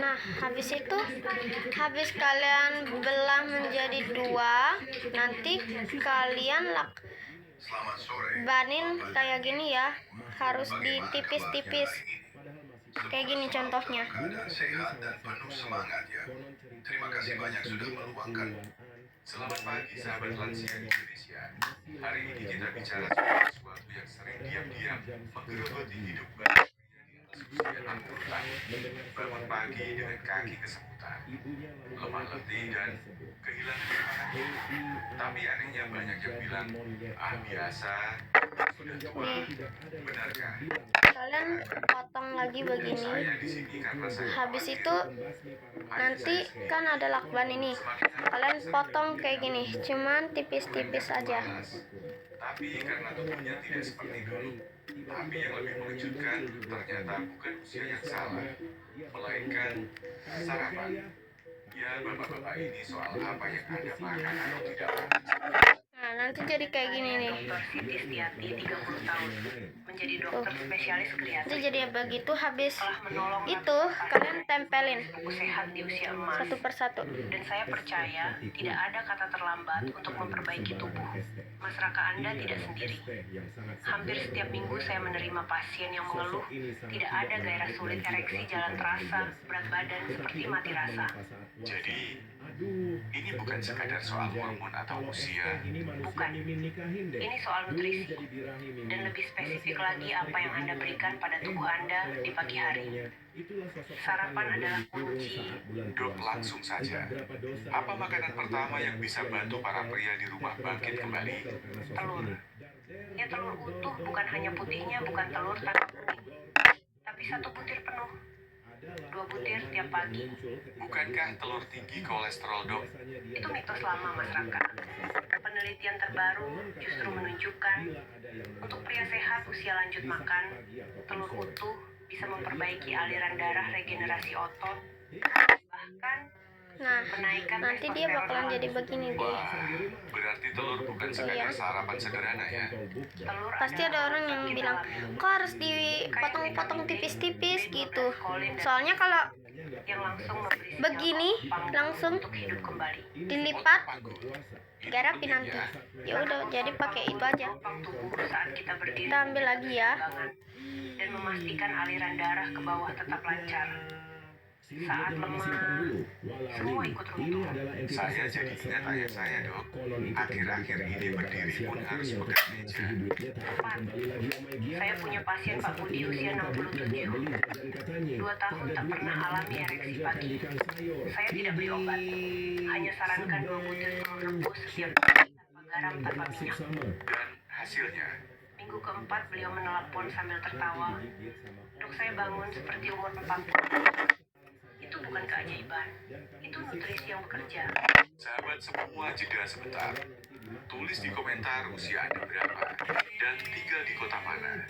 Nah, habis kalian belah menjadi dua, nanti kalian lakbanin kayak gini ya, harus ditipis-tipis. Kayak gini contohnya. Sehat dan penuh semangat ya. Terima kasih banyak sudah meluangkan. Selamat pagi sahabat lansia Indonesia. Hari ini kita bicara soal sesuatu yang sering diam-diam menggerogoti hidup banyak pria di atas usia 60 tahun. Bangun pagi dengan kaki kesemutan, lemah letih dan kehilangan semangat. Tapi anehnya banyak yang bilang, biasa, sudah tua. Benarkah? Kalian potong lagi begini. Habis itu nanti kan ada lakban ini, kalian potong kayak gini, cuman tipis-tipis aja. Tapi karena tubuhnya tidak seperti dulu. Tapi yang lebih mengejutkan, ternyata bukan usia yang salah, melainkan sarapan. Ya, bapak-bapak ini soal apa yang Anda makan atau tidak makan. Nah, nanti jadi kayak gini nih. Dr. Siti Setiati, 30 tahun, menjadi dokter spesialis Nanti geriatrik. jadi begitu, habis Telah menolong itu kalian tempelin tubuh sehat di usia emas. satu persatu. Dan saya percaya tidak ada kata terlambat untuk memperbaiki tubuh. Mas Raka, Anda tidak sendiri. Hampir setiap minggu saya menerima pasien yang mengeluh tidak ada gairah sulit ereksi, jalan terasa, berat badan seperti mati rasa. Jadi, ini bukan sekadar soal hormon atau usia. Bukan. Ini soal nutrisi. Dan lebih spesifik lagi apa yang Anda berikan pada tubuh Anda di pagi hari. Sarapan adalah kunci. Dok, langsung saja. Apa makanan pertama yang bisa bantu para pria di rumah bangkit kembali? Telur. Ya, telur utuh, bukan hanya putihnya, bukan telur tanpa kuning. Tapi 1 butir penuh. 2 butir tiap pagi. Bukankah telur tinggi kolesterol, Dok? Itu mitos lama, Mas Raka. Penelitian terbaru justru menunjukkan untuk pria sehat usia lanjut makan, telur utuh bisa memperbaiki aliran darah, regenerasi otot, bahkan Nah, menaikkan nanti dia bakalan jadi begini deh. Wah, berarti telur bukan sekadar sarapan sederhana ya. telur Pasti ada orang yang bilang, kok harus dipotong-potong tipis-tipis gitu. Soalnya kalau yang langsung memberi begini, langsung untuk hidup kembali. dilipat, garapin nanti. Ya udah, jadi pakai itu aja. Topang tubuh saat kita berdiri, Kita ambil lagi ya. dan memastikan aliran darah ke bawah tetap lancar. Saat lemah, semua ikut runtuh. Saya jadi ingat ayah saya, Dok. Akhir-akhir ini berdiri pun harus pegang meja. Tepat. Saya punya pasien Pak Budi usia 67. 2 tahun tak pernah alami ereksi pagi. Saya tidak beri obat, hanya sarankan 2 butir telur rebus setiap pagi tanpa garam, tanpa minyak. Dan hasilnya, Minggu keempat beliau menelpon sambil tertawa. Dok, saya bangun seperti umur 40. Itu bukan keajaiban, itu nutrisi yang bekerja. sahabat semua jeda sebentar. Tulis di komentar usia Anda berapa dan tinggal di kota mana.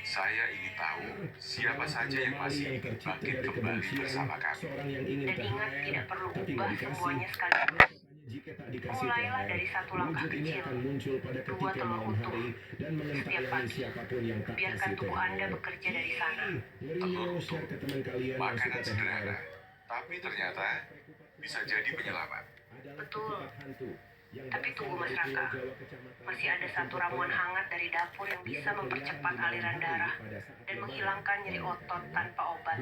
Saya ingin tahu siapa saja yang masih bangkit kembali bersama kami. Dan ingat, tidak perlu ubah semuanya sekaligus. Mulailah dari 1 langkah kecil, 2 telur utuh setiap pagi. Biarkan tubuh Anda bekerja dari sana. Telur utuh, makanan sederhana, tapi ternyata bisa jadi penyelamat. Betul. Tapi tunggu, Mas Raka. Masih ada 1 ramuan hangat dari dapur yang bisa mempercepat aliran darah dan menghilangkan nyeri otot tanpa obat.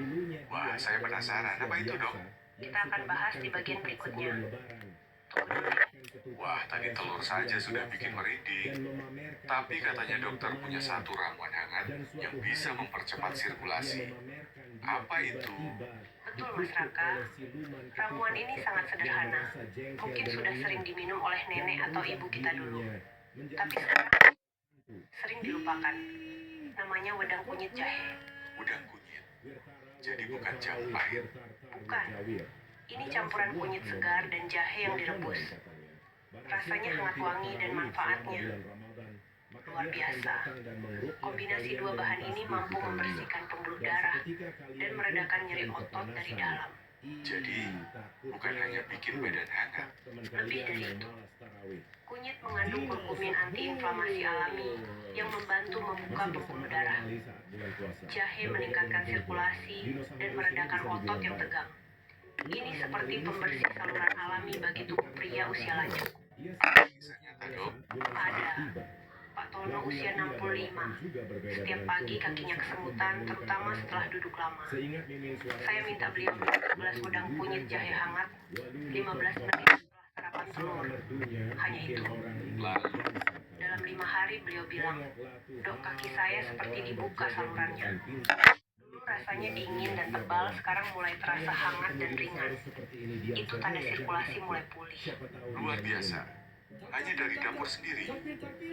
Wah, saya penasaran. Apa itu, Dok? Kita akan bahas di bagian berikutnya. Tunggu dulu. Wah, tadi telur saja sudah bikin merinding. Tapi katanya dokter punya 1 ramuan hangat yang bisa mempercepat sirkulasi. Apa itu? Betul, Mas Raka. Ramuan ini sangat sederhana. Mungkin sudah sering diminum oleh nenek atau ibu kita dulu. Tapi sekarang sering dilupakan. Namanya wedang kunyit jahe. Udang kunyit. Jadi bukan jamu pahit. Bukan. Ini campuran kunyit segar dan jahe yang direbus. Rasanya hangat wangi dan manfaatnya luar biasa. Kombinasi 2 bahan ini mampu membersihkan pembuluh darah dan meredakan nyeri otot dari dalam. Jadi, bukan hanya bikin badan hangat. Lebih dari itu, kunyit mengandung kurkumin antiinflamasi alami yang membantu membuka pembuluh darah. Jahe meningkatkan sirkulasi dan meredakan otot yang tegang. Ini seperti pembersih saluran alami bagi tubuh pria usia lanjut. Kisah nyata, Dok. Ada. Pak Tono usia 65. Setiap pagi kakinya kesemutan, terutama setelah duduk lama. Saya minta beliau minum 12 wedang kunyit jahe hangat 15 menit setelah sarapan telur. Hanya itu. Lalu, Dalam 5 hari beliau bilang, "Dok, kaki saya seperti dibuka salurannya. Dulu rasanya dingin dan tebal, sekarang mulai terasa hangat dan ringan. Itu tanda sirkulasi mulai pulih." luar biasa. Hanya dari dapur sendiri.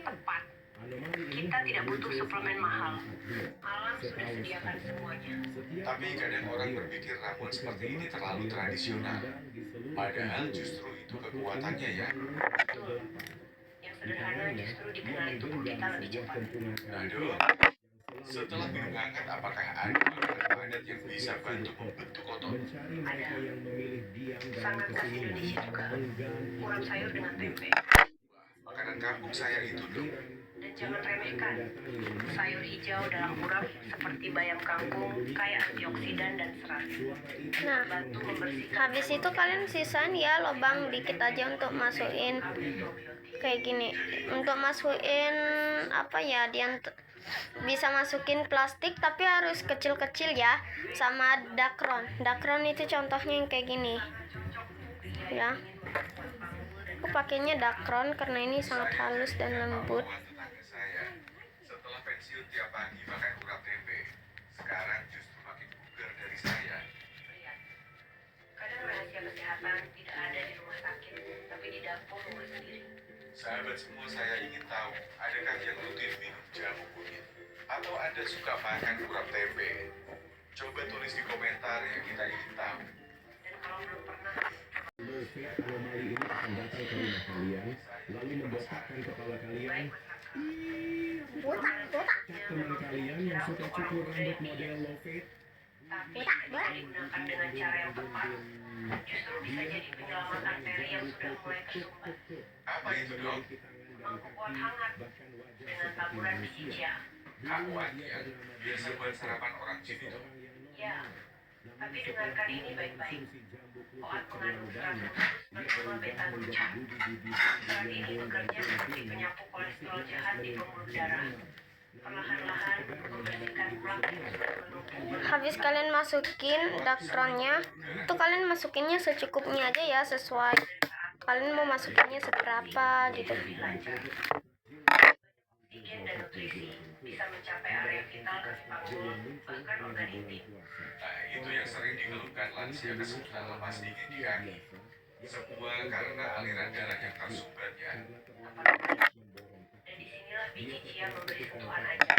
Tepat. Kita tidak butuh suplemen mahal. Alam sudah sediakan semuanya. Tapi kadang orang berpikir ramuan seperti ini terlalu tradisional. Padahal justru itu kekuatannya ya. Betul. Yang sederhana justru dikenali tubuh kita lebih cepat. Nah, Dok, setelah minum hangat, apakah ada makanan padat yang bisa bantu membentuk otot? Ada. Sangat khas Indonesia juga. Urap sayur dengan tempe. Makanan kampung saya itu, Dok. Dan jangan remehkan. Sayur hijau dalam urap seperti bayam kangkung kaya antioksidan dan serat. Nah, Bantu membersihkan habis itu kalian sisain ya lubang dikit aja untuk masukin kayak gini. Untuk masukin apa ya, bisa masukin plastik tapi harus kecil-kecil ya. Sama dakron. Dakron itu contohnya yang kayak gini. Ya. Aku pakainya dakron karena ini sangat halus dan lembut. Tetangga saya, setelah pensiun tiap pagi makan urap tempe, sekarang justru makin bugar dari saya. Lihat, kadang rahasia kesehatan tidak ada di rumah sakit, tapi di dapur rumah sendiri. Sahabat semua, saya ingin tahu, adakah yang rutin minum jamu kunyit? Atau Anda suka makan urap tempe? Coba tulis di komentar ya, kita ingin tahu. Dan kalau belum pernah, Anomali ini akan datang ke rumah kalian, lalu membotakkan kepala kalian. Teman kalian yang suka cukur rambut model low fade, tapi jika digunakan dengan cara yang tepat, justru bisa jadi penyelamat arteri yang sudah mulai tersumbat. Apa itu, Dok? Mangkuk pohon hangat dengan taburan biji chia. Aqua yang biasa buat sarapan orang sini, Dok. Ya, tapi dengarkan ini baik-baik. Oat mengandung serat khusus bernama beta-glucan. Serat ini bekerja seperti penyapu kolesterol jahat di pembuluh darah. Perlahan-lahan membersihkan plak yang sudah menumpuk. Habis kalian masukin dakronnya, tuh kalian masukinnya secukupnya aja ya, sesuai kalian mau masukinnya seberapa gitu. Lebih lancar. Oksigen dan nutrisi bisa mencapai area vital ke panggul, bahkan organ inti. Nah, itu yang sering dikeluhkan lansia kesulitan lepas dingin di kaki. Semua karena aliran darah yang tersumbat ya. Dan disinilah biji chia memberi sentuhan aja.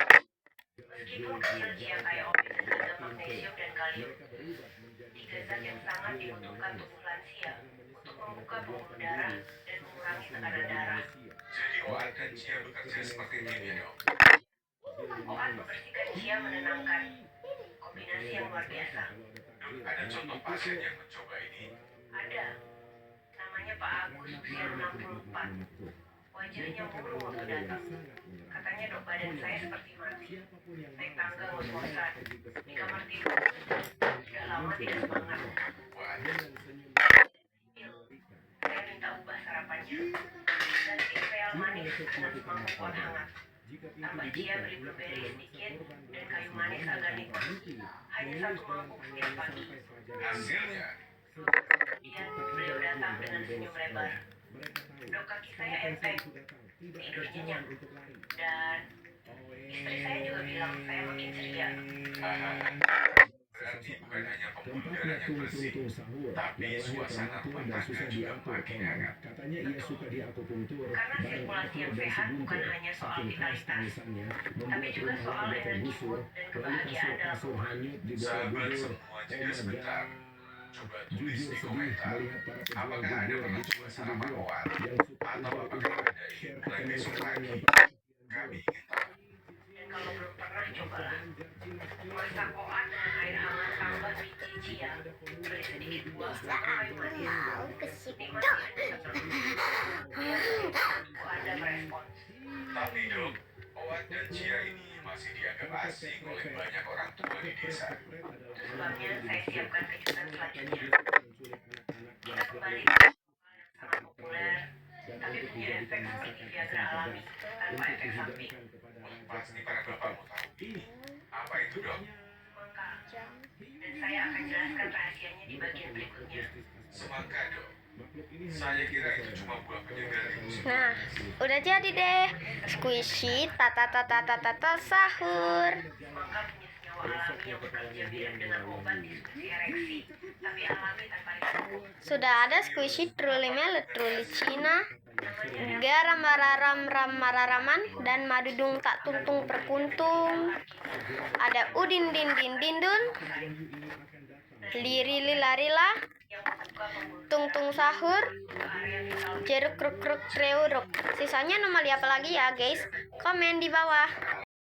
Meskipun kecil, chia kaya omega 3, magnesium, dan kalium. 3 zat yang sangat dibutuhkan tubuh lansia untuk membuka pembuluh darah dan mengurangi tekanan darah. Jadi oat dan chia bekerja seperti tim ya, Dok. Oat membersihkan, chia menenangkan. Kombinasi yang luar biasa. Dok, ada contoh pasien yang mencoba ini. Ada. Namanya Pak Agus, usia 64. Wajahnya murung waktu datang. Katanya, "Dok, badan saya seperti mati. Naik tangga ngos-ngosan. Di kamar tidur. Sudah lama tidak semangat." Wah, Saya minta ubah sarapannya. Ganti sereal manis dengan semangkuk pohon hangat. Tambah chia beri blueberry sedikit dan kayu manis organik. Hanya 1 mangkuk setiap pagi. hasilnya Kemudian beliau datang dengan senyum lebar. "Dok, kaki saya enteng. Tidur nyenyak. Dan istri saya juga bilang saya makin ceria." berarti bukan hanya pembuluh darah yang bersih, tapi suasana rumah tangga juga makin hangat. Katanya ia suka diakupunktur. Karena sirkulasi yang sehat bukan hanya soal vitalitas, tapi juga soal energi mood dan kebahagiaan dalam rumah. Sahabat semua, jeda sebentar. Coba tulis di komentar, apakah Anda pernah coba sarapan oat? Atau apakah Anda ingin mulai besok pagi? Kami ingin tahu. Dan kalau belum pernah, cobalah. Masak oat dengan air hangat tambah biji chia. Beri sedikit buah kayu manis. Nikmati hanya 1 menit. Kemudian tubuh Anda merespons. Tapi, Dok, oat dan chia ini masih dianggap asing oleh banyak orang tua di desa. Sebabnya saya siapkan kejutan selanjutnya. efek seperti Viagra alami tanpa efek samping. Pasti para bapak mau tahu. Apa itu, Dok? Semangka. Dan saya akan jelaskan rahasianya di bagian berikutnya. Semangka, Dok. Saya kira itu cuma buah penyegar ibu. Nah, udah jadi deh. Squishy tata tata tata tata sahur. Semangka punya senyawa alami yang bekerja mirip dengan obat disfungsi ereksi, tapi alami tanpa risiko. Sudah ada squishy truly melet truly Cina, garam mararam ram mararaman, dan madudung tak tuntung perkuntung. Ada udin din din dindun, liri lila rila, tung tung sahur, jeruk kruk kruk treuruk. Sisanya nomali apa lagi ya guys? Komen di bawah.